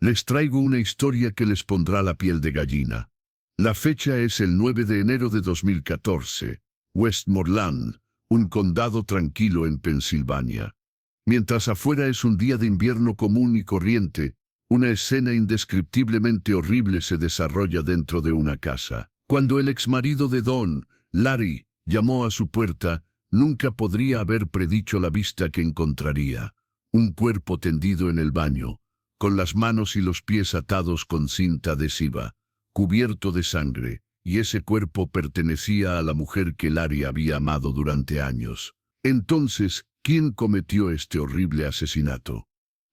Les traigo una historia que les pondrá la piel de gallina. La fecha es el 9 de enero de 2014, Westmoreland, un condado tranquilo en Pensilvania. Mientras afuera es un día de invierno común y corriente, una escena indescriptiblemente horrible se desarrolla dentro de una casa. Cuando el exmarido de Dawn, Larry, llamó a su puerta, nunca podría haber predicho la vista que encontraría. Un cuerpo tendido en el baño, con las manos y los pies atados con cinta adhesiva, cubierto de sangre, y ese cuerpo pertenecía a la mujer que Larry había amado durante años. Entonces, ¿quién cometió este horrible asesinato?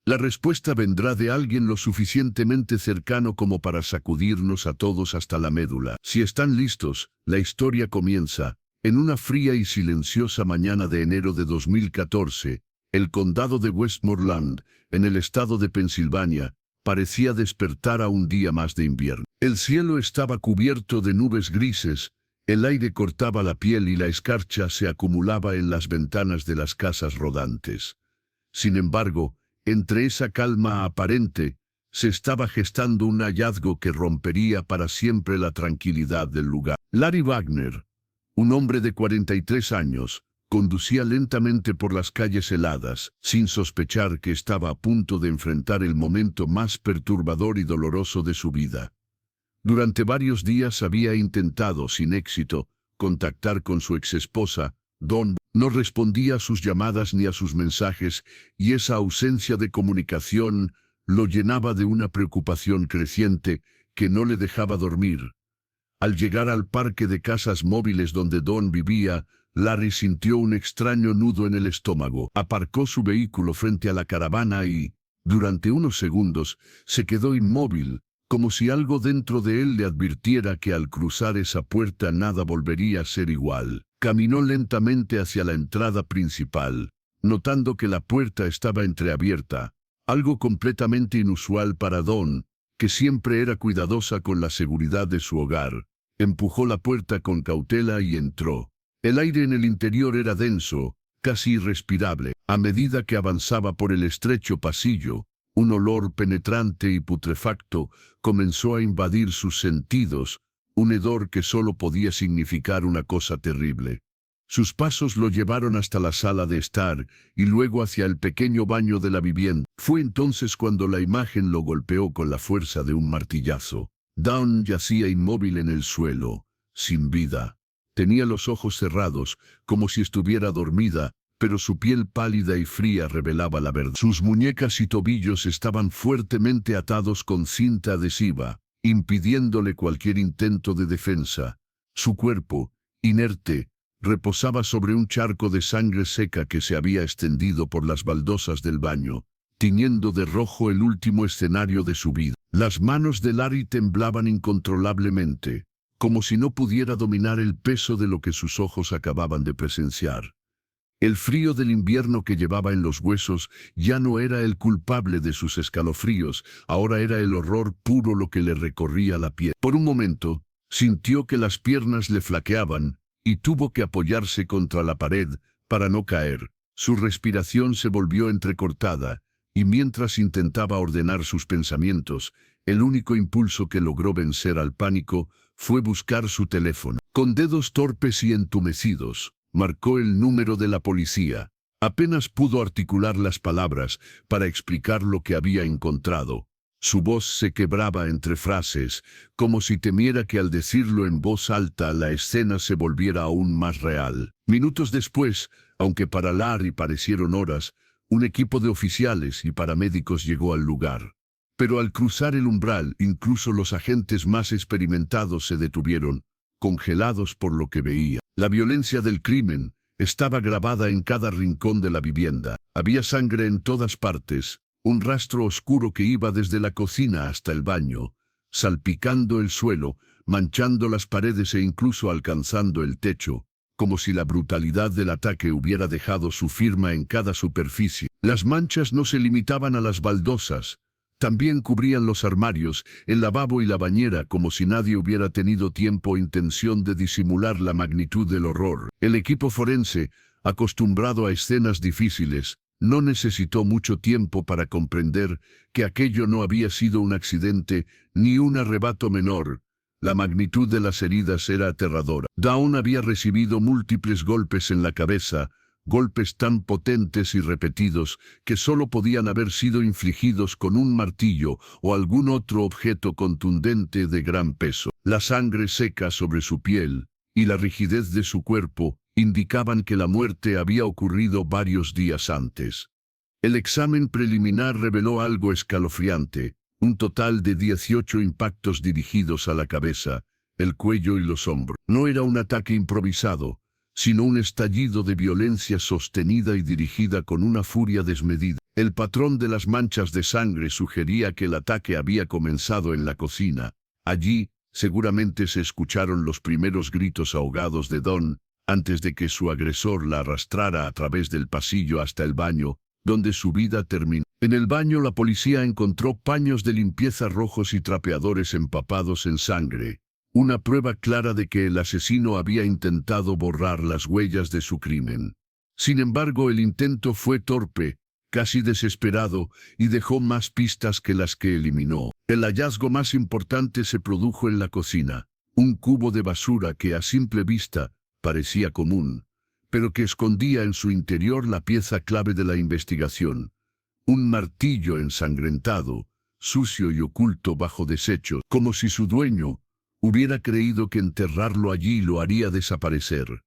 La respuesta vendrá de alguien lo suficientemente cercano como para sacudirnos a todos hasta la médula. Si están listos, la historia comienza. En una fría y silenciosa mañana de enero de 2014, el condado de Westmoreland, en el estado de Pensilvania, parecía despertar a un día más de invierno. El cielo estaba cubierto de nubes grises, el aire cortaba la piel y la escarcha se acumulaba en las ventanas de las casas rodantes. Sin embargo, entre esa calma aparente, se estaba gestando un hallazgo que rompería para siempre la tranquilidad del lugar. Larry Wagner, un hombre de 43 años, conducía lentamente por las calles heladas, sin sospechar que estaba a punto de enfrentar el momento más perturbador y doloroso de su vida. Durante varios días había intentado, sin éxito, contactar con su exesposa, Dawn. No respondía a sus llamadas ni a sus mensajes, y esa ausencia de comunicación lo llenaba de una preocupación creciente que no le dejaba dormir. Al llegar al parque de casas móviles donde Dawn vivía, Larry sintió un extraño nudo en el estómago. Aparcó su vehículo frente a la caravana y, durante unos segundos, se quedó inmóvil, como si algo dentro de él le advirtiera que al cruzar esa puerta nada volvería a ser igual. Caminó lentamente hacia la entrada principal, notando que la puerta estaba entreabierta, algo completamente inusual para Dawn, que siempre era cuidadosa con la seguridad de su hogar. Empujó la puerta con cautela y entró. El aire en el interior era denso, casi irrespirable. A medida que avanzaba por el estrecho pasillo, un olor penetrante y putrefacto comenzó a invadir sus sentidos, un hedor que solo podía significar una cosa terrible. Sus pasos lo llevaron hasta la sala de estar y luego hacia el pequeño baño de la vivienda. Fue entonces cuando la imagen lo golpeó con la fuerza de un martillazo. Dawn yacía inmóvil en el suelo, sin vida. Tenía los ojos cerrados, como si estuviera dormida, pero su piel pálida y fría revelaba la verdad. Sus muñecas y tobillos estaban fuertemente atados con cinta adhesiva, impidiéndole cualquier intento de defensa. Su cuerpo, inerte, reposaba sobre un charco de sangre seca que se había extendido por las baldosas del baño, tiñendo de rojo el último escenario de su vida. Las manos de Larry temblaban incontrolablemente, como si no pudiera dominar el peso de lo que sus ojos acababan de presenciar. El frío del invierno que llevaba en los huesos ya no era el culpable de sus escalofríos, ahora era el horror puro lo que le recorría la piel. Por un momento, sintió que las piernas le flaqueaban y tuvo que apoyarse contra la pared para no caer. Su respiración se volvió entrecortada, y mientras intentaba ordenar sus pensamientos, el único impulso que logró vencer al pánico fue buscar su teléfono. Con dedos torpes y entumecidos, marcó el número de la policía. Apenas pudo articular las palabras para explicar lo que había encontrado. Su voz se quebraba entre frases, como si temiera que al decirlo en voz alta la escena se volviera aún más real. Minutos después, aunque para Larry parecieron horas, un equipo de oficiales y paramédicos llegó al lugar. Pero al cruzar el umbral, incluso los agentes más experimentados se detuvieron, congelados por lo que veía. La violencia del crimen estaba grabada en cada rincón de la vivienda. Había sangre en todas partes, un rastro oscuro que iba desde la cocina hasta el baño, salpicando el suelo, manchando las paredes e incluso alcanzando el techo, como si la brutalidad del ataque hubiera dejado su firma en cada superficie. Las manchas no se limitaban a las baldosas, también cubrían los armarios, el lavabo y la bañera, como si nadie hubiera tenido tiempo o intención de disimular la magnitud del horror. El equipo forense, acostumbrado a escenas difíciles, No necesitó mucho tiempo para comprender que aquello no había sido un accidente ni un arrebato menor. La magnitud de las heridas era aterradora. Dawn había recibido múltiples golpes en la cabeza, golpes tan potentes y repetidos que solo podían haber sido infligidos con un martillo o algún otro objeto contundente de gran peso. La sangre seca sobre su piel y la rigidez de su cuerpo indicaban que la muerte había ocurrido varios días antes. El examen preliminar reveló algo escalofriante, un total de 18 impactos dirigidos a la cabeza, el cuello y los hombros. No era un ataque improvisado, sino un estallido de violencia sostenida y dirigida con una furia desmedida. El patrón de las manchas de sangre sugería que el ataque había comenzado en la cocina. Allí, seguramente se escucharon los primeros gritos ahogados de Dawn, antes de que su agresor la arrastrara a través del pasillo hasta el baño, donde su vida terminó. En el baño la policía encontró paños de limpieza rojos y trapeadores empapados en sangre, una prueba clara de que el asesino había intentado borrar las huellas de su crimen. Sin embargo, el intento fue torpe, casi desesperado, y dejó más pistas que las que eliminó. El hallazgo más importante se produjo en la cocina, un cubo de basura que a simple vista parecía común, pero que escondía en su interior la pieza clave de la investigación. Un martillo ensangrentado, sucio y oculto bajo desechos, como si su dueño hubiera creído que enterrarlo allí lo haría desaparecer.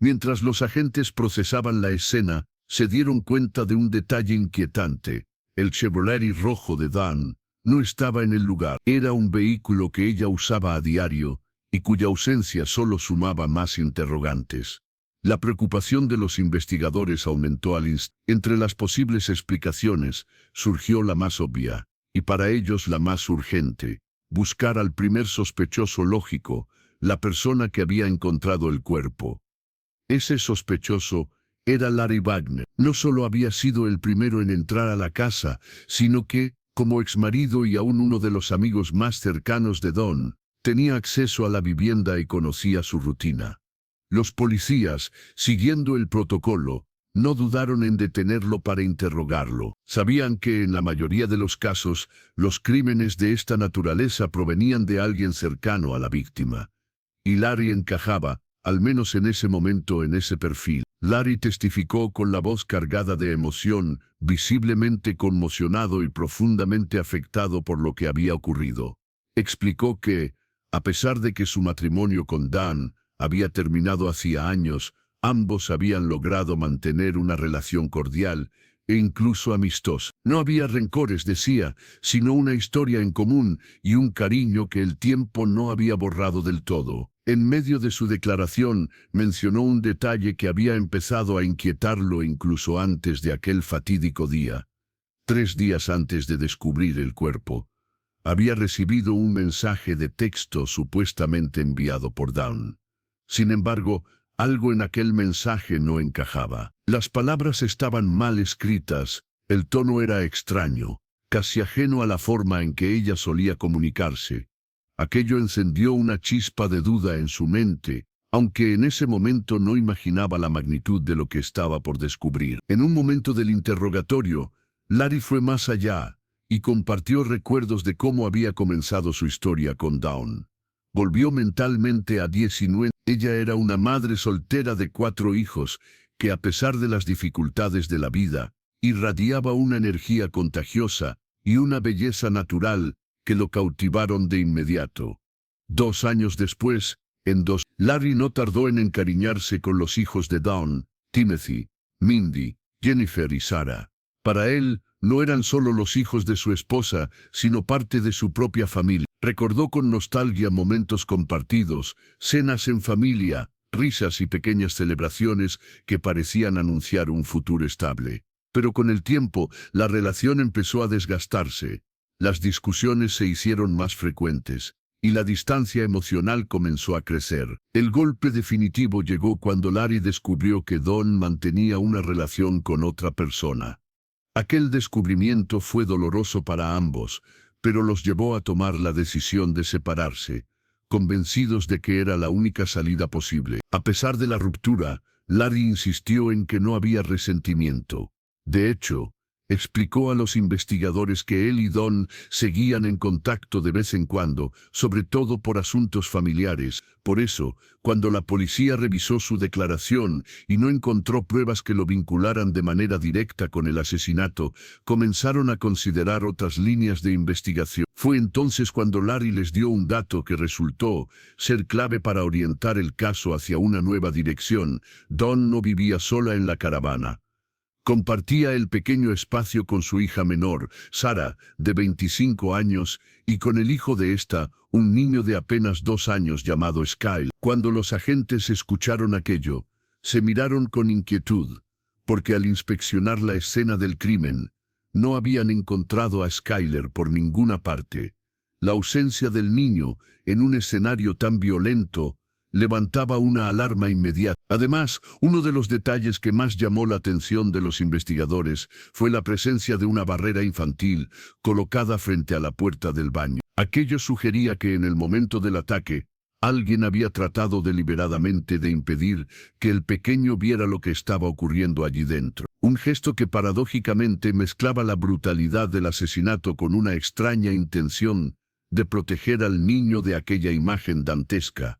Mientras los agentes procesaban la escena, se dieron cuenta de un detalle inquietante. El Chevrolet rojo de Dawn no estaba en el lugar. Era un vehículo que ella usaba a diario y cuya ausencia solo sumaba más interrogantes. La preocupación de los investigadores aumentó al instante. Entre las posibles explicaciones surgió la más obvia, y para ellos la más urgente: buscar al primer sospechoso lógico, la persona que había encontrado el cuerpo. Ese sospechoso era Larry Wagner. No solo había sido el primero en entrar a la casa, sino que, como exmarido y aún uno de los amigos más cercanos de Dawn, tenía acceso a la vivienda y conocía su rutina. Los policías, siguiendo el protocolo, no dudaron en detenerlo para interrogarlo. Sabían que en la mayoría de los casos, los crímenes de esta naturaleza provenían de alguien cercano a la víctima. Y Larry encajaba, al menos en ese momento, en ese perfil. Larry testificó con la voz cargada de emoción, visiblemente conmocionado y profundamente afectado por lo que había ocurrido. Explicó que, a pesar de que su matrimonio con Dawn había terminado hacía años, ambos habían logrado mantener una relación cordial e incluso amistosa. No había rencores, decía, sino una historia en común y un cariño que el tiempo no había borrado del todo. En medio de su declaración, mencionó un detalle que había empezado a inquietarlo incluso antes de aquel fatídico día. 3 días antes de descubrir el cuerpo, había recibido un mensaje de texto supuestamente enviado por Dawn. Sin embargo, algo en aquel mensaje no encajaba. Las palabras estaban mal escritas, el tono era extraño, casi ajeno a la forma en que ella solía comunicarse. Aquello encendió una chispa de duda en su mente, aunque en ese momento no imaginaba la magnitud de lo que estaba por descubrir. En un momento del interrogatorio, Larry fue más allá y compartió recuerdos de cómo había comenzado su historia con Dawn. Volvió mentalmente a 19. Ella era una madre soltera de 4 hijos, que a pesar de las dificultades de la vida, irradiaba una energía contagiosa y una belleza natural que lo cautivaron de inmediato. 2 años después, Larry no tardó en encariñarse con los hijos de Dawn, Timothy, Mindy, Jennifer y Sarah. Para él, no eran solo los hijos de su esposa, sino parte de su propia familia. Recordó con nostalgia momentos compartidos, cenas en familia, risas y pequeñas celebraciones que parecían anunciar un futuro estable. Pero con el tiempo, la relación empezó a desgastarse. Las discusiones se hicieron más frecuentes, y la distancia emocional comenzó a crecer. El golpe definitivo llegó cuando Larry descubrió que Dawn mantenía una relación con otra persona. Aquel descubrimiento fue doloroso para ambos, pero los llevó a tomar la decisión de separarse, convencidos de que era la única salida posible. A pesar de la ruptura, Larry insistió en que no había resentimiento. De hecho, explicó a los investigadores que él y Don seguían en contacto de vez en cuando, sobre todo por asuntos familiares. Por eso, cuando la policía revisó su declaración y no encontró pruebas que lo vincularan de manera directa con el asesinato, comenzaron a considerar otras líneas de investigación. Fue entonces cuando Larry les dio un dato que resultó ser clave para orientar el caso hacia una nueva dirección. Don no vivía sola en la caravana. Compartía el pequeño espacio con su hija menor, Sarah, de 25 años, y con el hijo de esta, un niño de apenas 2 años llamado Skyler. Cuando los agentes escucharon aquello, se miraron con inquietud, porque al inspeccionar la escena del crimen, no habían encontrado a Skyler por ninguna parte. La ausencia del niño, en un escenario tan violento, levantaba una alarma inmediata. Además, uno de los detalles que más llamó la atención de los investigadores fue la presencia de una barrera infantil colocada frente a la puerta del baño. Aquello sugería que en el momento del ataque, alguien había tratado deliberadamente de impedir que el pequeño viera lo que estaba ocurriendo allí dentro. Un gesto que paradójicamente mezclaba la brutalidad del asesinato con una extraña intención de proteger al niño de aquella imagen dantesca.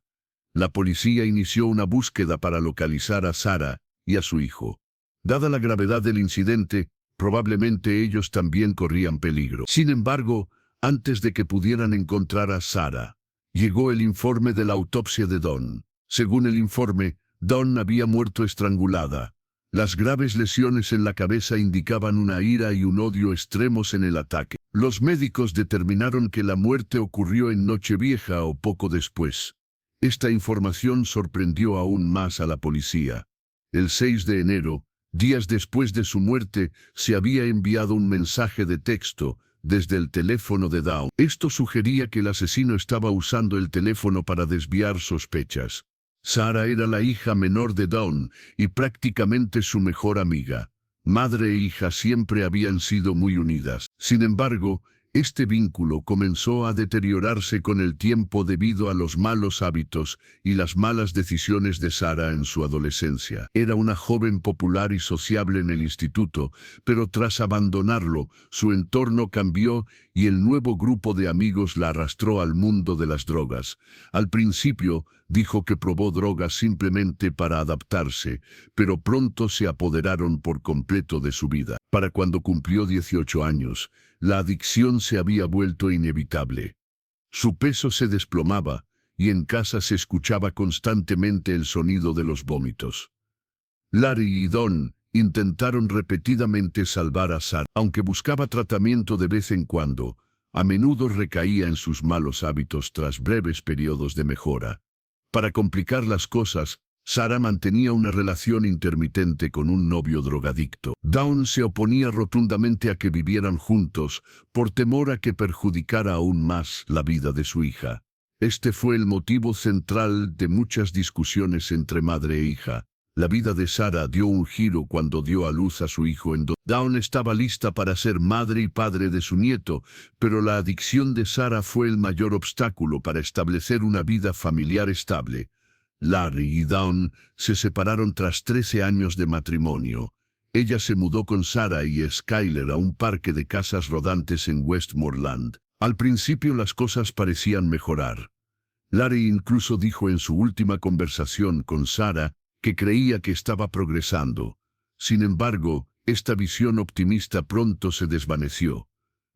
La policía inició una búsqueda para localizar a Sarah y a su hijo. Dada la gravedad del incidente, probablemente ellos también corrían peligro. Sin embargo, antes de que pudieran encontrar a Sarah, llegó el informe de la autopsia de Dawn. Según el informe, Dawn había muerto estrangulada. Las graves lesiones en la cabeza indicaban una ira y un odio extremos en el ataque. Los médicos determinaron que la muerte ocurrió en Nochevieja o poco después. Esta información sorprendió aún más a la policía. El 6 de enero, días después de su muerte, se había enviado un mensaje de texto desde el teléfono de Dawn. Esto sugería que el asesino estaba usando el teléfono para desviar sospechas. Sarah era la hija menor de Dawn y prácticamente su mejor amiga. Madre e hija siempre habían sido muy unidas. Sin embargo, este vínculo comenzó a deteriorarse con el tiempo debido a los malos hábitos y las malas decisiones de Sarah en su adolescencia. Era una joven popular y sociable en el instituto, pero tras abandonarlo, su entorno cambió y el nuevo grupo de amigos la arrastró al mundo de las drogas. Al principio, dijo que probó drogas simplemente para adaptarse, pero pronto se apoderaron por completo de su vida. Para cuando cumplió 18 años, la adicción se había vuelto inevitable. Su peso se desplomaba y en casa se escuchaba constantemente el sonido de los vómitos. Larry y Dawn intentaron repetidamente salvar a Sarah. Aunque buscaba tratamiento de vez en cuando, a menudo recaía en sus malos hábitos tras breves periodos de mejora. Para complicar las cosas, Sarah mantenía una relación intermitente con un novio drogadicto. Dawn se oponía rotundamente a que vivieran juntos, por temor a que perjudicara aún más la vida de su hija. Este fue el motivo central de muchas discusiones entre madre e hija. La vida de Sarah dio un giro cuando dio a luz a su hijo en Dawn estaba lista para ser madre y padre de su nieto, pero la adicción de Sarah fue el mayor obstáculo para establecer una vida familiar estable. Larry y Dawn se separaron tras 13 años de matrimonio. Ella se mudó con Sarah y Skyler a un parque de casas rodantes en Westmoreland. Al principio las cosas parecían mejorar. Larry incluso dijo en su última conversación con Sarah que creía que estaba progresando. Sin embargo, esta visión optimista pronto se desvaneció.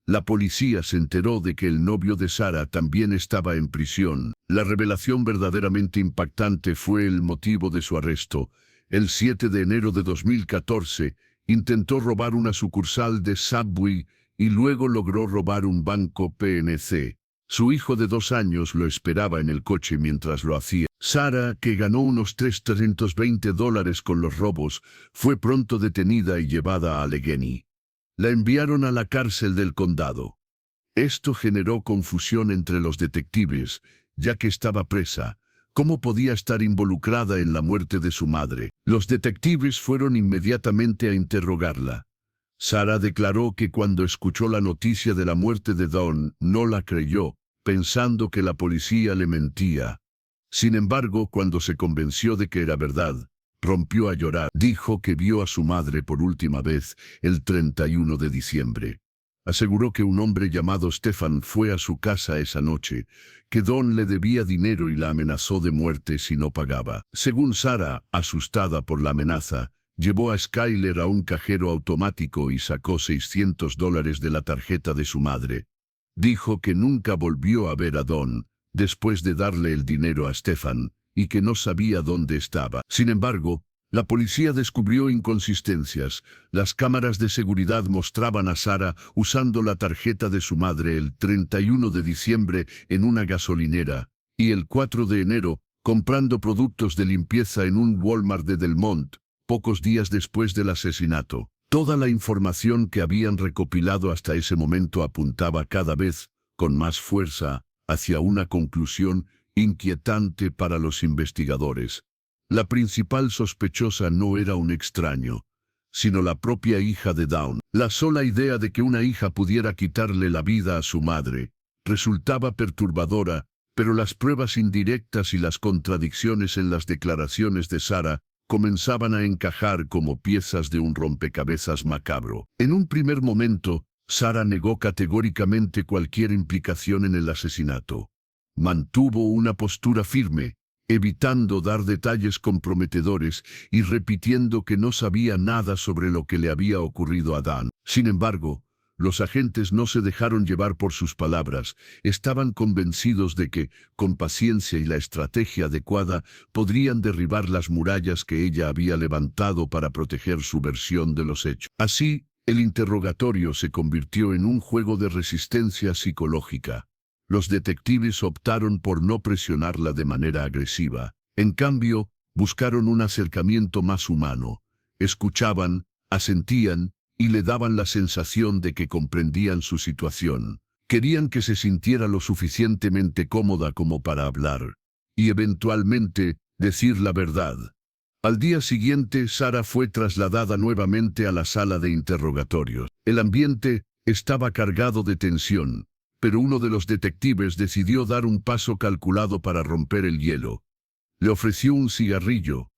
La policía se enteró de que el novio de Sarah también estaba en prisión. La revelación verdaderamente impactante fue el motivo de su arresto. El 7 de enero de 2014, intentó robar una sucursal de Subway y luego logró robar un banco PNC. Su hijo de 2 años lo esperaba en el coche mientras lo hacía. Sarah, que ganó unos $320 con los robos, fue pronto detenida y llevada a Allegheny. La enviaron a la cárcel del condado. Esto generó confusión entre los detectives, ya que estaba presa. ¿Cómo podía estar involucrada en la muerte de su madre? Los detectives fueron inmediatamente a interrogarla. Sarah declaró que cuando escuchó la noticia de la muerte de Dawn, no la creyó, pensando que la policía le mentía. Sin embargo, cuando se convenció de que era verdad, Rompió a llorar. Dijo que vio a su madre por última vez el 31 de diciembre. Aseguró que un hombre llamado Stefan fue a su casa esa noche, que Don le debía dinero y la amenazó de muerte si no pagaba. Según Sara, asustada por la amenaza, llevó a Skyler a un cajero automático y sacó $600 de la tarjeta de su madre. Dijo que nunca volvió a ver a Don, después de darle el dinero a Stefan, y que no sabía dónde estaba. Sin embargo, la policía descubrió inconsistencias. Las cámaras de seguridad mostraban a Sara usando la tarjeta de su madre el 31 de diciembre en una gasolinera, y el 4 de enero, comprando productos de limpieza en un Walmart de Delmont, pocos días después del asesinato. Toda la información que habían recopilado hasta ese momento apuntaba cada vez, con más fuerza, hacia una conclusión inquietante para los investigadores. La principal sospechosa no era un extraño, sino la propia hija de Dawn. La sola idea de que una hija pudiera quitarle la vida a su madre resultaba perturbadora, pero las pruebas indirectas y las contradicciones en las declaraciones de Sara comenzaban a encajar como piezas de un rompecabezas macabro. En un primer momento, Sara negó categóricamente cualquier implicación en el asesinato. Mantuvo una postura firme, evitando dar detalles comprometedores y repitiendo que no sabía nada sobre lo que le había ocurrido a Dan. Sin embargo, los agentes no se dejaron llevar por sus palabras. Estaban convencidos de que, con paciencia y la estrategia adecuada, podrían derribar las murallas que ella había levantado para proteger su versión de los hechos. Así, el interrogatorio se convirtió en un juego de resistencia psicológica. Los detectives optaron por no presionarla de manera agresiva. En cambio, buscaron un acercamiento más humano. Escuchaban, asentían y le daban la sensación de que comprendían su situación. Querían que se sintiera lo suficientemente cómoda como para hablar y eventualmente decir la verdad. Al día siguiente, Sara fue trasladada nuevamente a la sala de interrogatorios. El ambiente estaba cargado de tensión, pero uno de los detectives decidió dar un paso calculado para romper el hielo. Le ofreció un cigarrillo.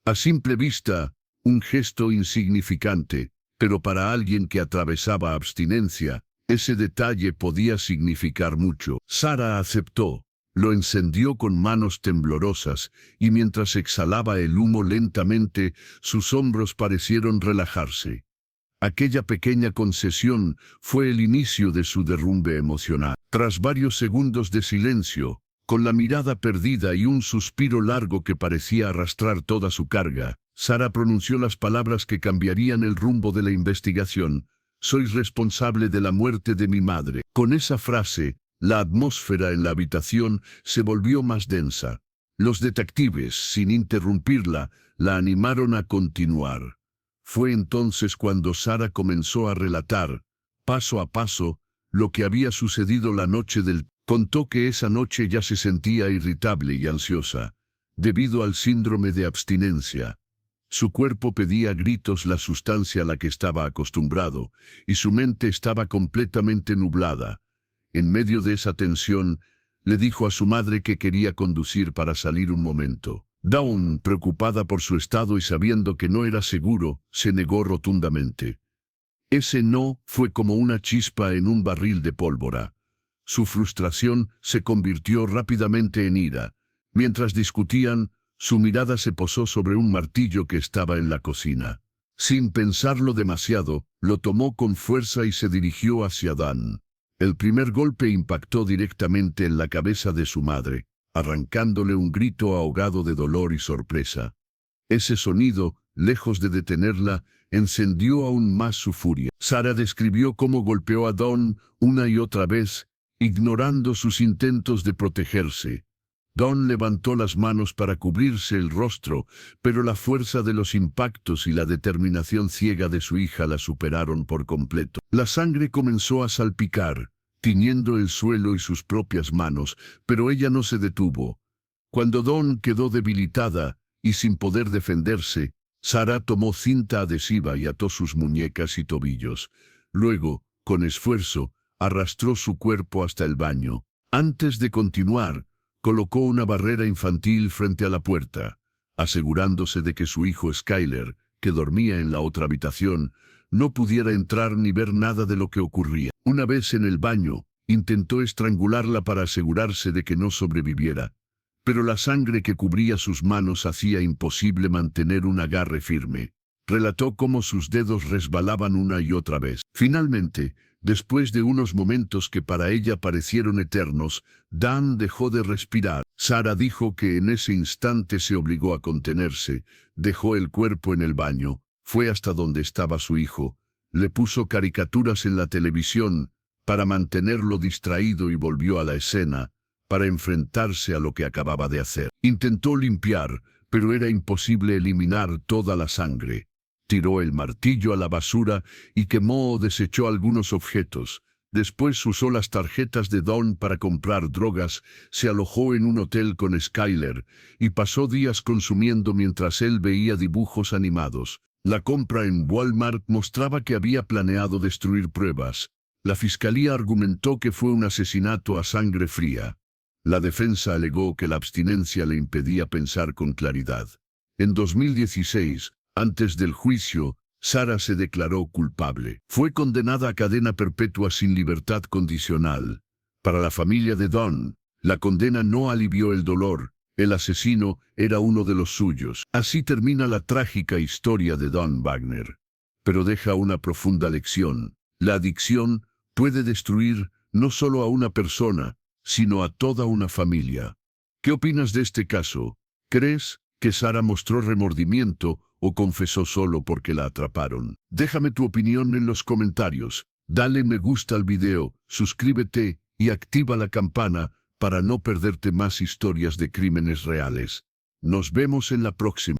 A simple vista, un gesto insignificante, pero para alguien que atravesaba abstinencia, ese detalle podía significar mucho. Sara aceptó. Lo encendió con manos temblorosas, y mientras exhalaba el humo lentamente, sus hombros parecieron relajarse. Aquella pequeña concesión fue el inicio de su derrumbe emocional. Tras varios segundos de silencio, con la mirada perdida y un suspiro largo que parecía arrastrar toda su carga, Sara pronunció las palabras que cambiarían el rumbo de la investigación. «Sois responsable de la muerte de mi madre». Con esa frase, la atmósfera en la habitación se volvió más densa. Los detectives, sin interrumpirla, la animaron a continuar. Fue entonces cuando Sara comenzó a relatar, paso a paso, lo que había sucedido la noche del... Contó que esa noche ya se sentía irritable y ansiosa, debido al síndrome de abstinencia. Su cuerpo pedía a gritos la sustancia a la que estaba acostumbrado, y su mente estaba completamente nublada. En medio de esa tensión, le dijo a su madre que quería conducir para salir un momento. Dawn, preocupada por su estado y sabiendo que no era seguro, se negó rotundamente. Ese no fue como una chispa en un barril de pólvora. Su frustración se convirtió rápidamente en ira. Mientras discutían, su mirada se posó sobre un martillo que estaba en la cocina. Sin pensarlo demasiado, lo tomó con fuerza y se dirigió hacia Dan. El primer golpe impactó directamente en la cabeza de su madre, arrancándole un grito ahogado de dolor y sorpresa. Ese sonido, lejos de detenerla, encendió aún más su furia. Sara describió cómo golpeó a Dawn una y otra vez, ignorando sus intentos de protegerse. Dawn levantó las manos para cubrirse el rostro, pero la fuerza de los impactos y la determinación ciega de su hija la superaron por completo. La sangre comenzó a salpicar, tiñendo el suelo y sus propias manos, pero ella no se detuvo. Cuando Dawn quedó debilitada y sin poder defenderse, Sara tomó cinta adhesiva y ató sus muñecas y tobillos. Luego, con esfuerzo, arrastró su cuerpo hasta el baño. Antes de continuar, colocó una barrera infantil frente a la puerta. asegurándose de que su hijo Skyler, que dormía en la otra habitación, no pudiera entrar ni ver nada de lo que ocurría. Una vez en el baño, intentó estrangularla para asegurarse de que no sobreviviera, pero la sangre que cubría sus manos hacía imposible mantener un agarre firme. Relató cómo sus dedos resbalaban una y otra vez. Finalmente, después de unos momentos que para ella parecieron eternos, Dan dejó de respirar. Sarah dijo que en ese instante se obligó a contenerse, dejó el cuerpo en el baño, fue hasta donde estaba su hijo, le puso caricaturas en la televisión para mantenerlo distraído y volvió a la escena para enfrentarse a lo que acababa de hacer. Intentó limpiar, pero era imposible eliminar toda la sangre. Tiró el martillo a la basura y quemó o desechó algunos objetos. Después usó las tarjetas de Don para comprar drogas, se alojó en un hotel con Skyler y pasó días consumiendo mientras él veía dibujos animados. La compra en Walmart mostraba que había planeado destruir pruebas. La fiscalía argumentó que fue un asesinato a sangre fría. La defensa alegó que la abstinencia le impedía pensar con claridad. En 2016, antes del juicio, Sarah se declaró culpable. Fue condenada a cadena perpetua sin libertad condicional. Para la familia de Don, la condena no alivió el dolor. El asesino era uno de los suyos. Así termina la trágica historia de Don Wagner. Pero deja una profunda lección. La adicción puede destruir no solo a una persona, sino a toda una familia. ¿Qué opinas de este caso? ¿Crees que Sarah mostró remordimiento o confesó solo porque la atraparon? Déjame tu opinión en los comentarios. Dale me gusta al video, suscríbete y activa la campana para no perderte más historias de crímenes reales. Nos vemos en la próxima.